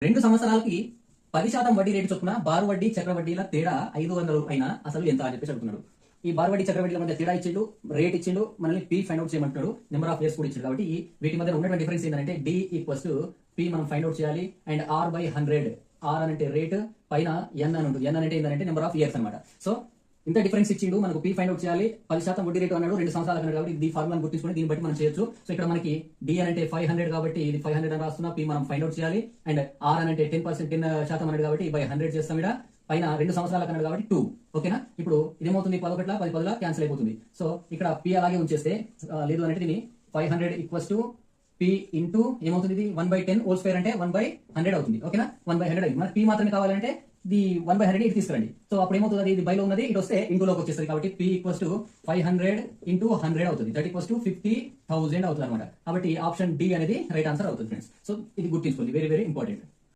2 సంవత్సరాలకి 10% వడ్డీ రేటు చొప్పున బారు వడ్డీ చక్ర వడ్డీల తేడా 500 అయినా అసలు ఎంత అని చెప్పేసి అడుగుతున్నాడు. ఈ బారు వడ్డీ చక్ర వడ్డీల మధ్య తేడా ఇచ్చిండు, రేట్ ఇచ్చిండు, మనల్ని పీ ఫైండ్ అవుట్ చేయమంటున్నాడు, నెంబర్ ఆఫ్ ఇయర్స్ కూడా ఇచ్చిండు. కాబట్టి వీటి మధ్య ఉన్నటువంటి డిఫరెన్స్ ఏంటంటే డి ఈక్వల్స్ టు పీ మనం ఫైండ్ అవుట్ చేయాలి అండ్ ఆర్ బై 100. ఆర్ అంటే రేట్, పైన ఎన్ అని ఉంటుంది. ఎన్ అంటే ఏంటంటే నెంబర్ ఆఫ్ ఇయర్స్ అనమాట. సో ఇంత డిఫరెన్స్ ఇచ్చిండు, మనకు పీ ఫైండ్ అవుట్ చేయాలి, 10% వడ్డీ రేటు అన్నాడు, 2 సంవత్సరాలు అన్నాడు. కాబట్టి ఈ ఫార్ములాను గుర్తించుకొని దీన్ని బట్టి మనం చేయొచ్చు. సో ఇక్కడ మనకి డి అంటే 500 కాబట్టి ఇది 500 అని రాస్తున్నా, పీ మనం ఫైండ్ అవుట్ చేయాలి అండ్ ఆర్ అని అంటే 10% అన్నాడు కాబట్టి బై 100 చేస్తాం. ఇక్కడ పైన 2 సంవత్సరాలకు అన్నాడు కాబట్టి 2. ఓకేనా? ఇప్పుడు ఇదేమవుతుంది, 11 10 క్యాన్సిల్ అయిపోతుంది. సో ఇక్కడ పీ అలాగే ఉంచేస్తే లేదు అంటే దీన్ని 500 ఈక్వల్స్ టు పీ ఇంటూ ఏమవుతుంది, ఇది 1/10 హోల్ స్క్వేర్ అంటే 1/100 అవుతుంది. ఓకేనా? 1/100 అయింది. మనకి పీ మాత్రమే కావాలంటే ఇది 1/100 ఇటు తీసుకురండి. సో అప్పుడు ఏమవుతుంది, ఇది బైలో ఉన్నది ఇటు వస్తే ఇంటూలోకి వచ్చేస్తుంది. కాబట్టి పీ ఈక్వల్స్ టు 500 ఇంటూ 100 అవుతుంది. దట్ ఈక్వల్స్ టు 50,000 అవుతుంది అనమాట. కాబట్టి ఆప్షన్ డి అనేది రైట్ ఆన్సర్ అవుతుంది ఫ్రెండ్స్. సో ఇది గుర్తించుకోండి, వెరీ వెరీ ఇంపార్టెంట్.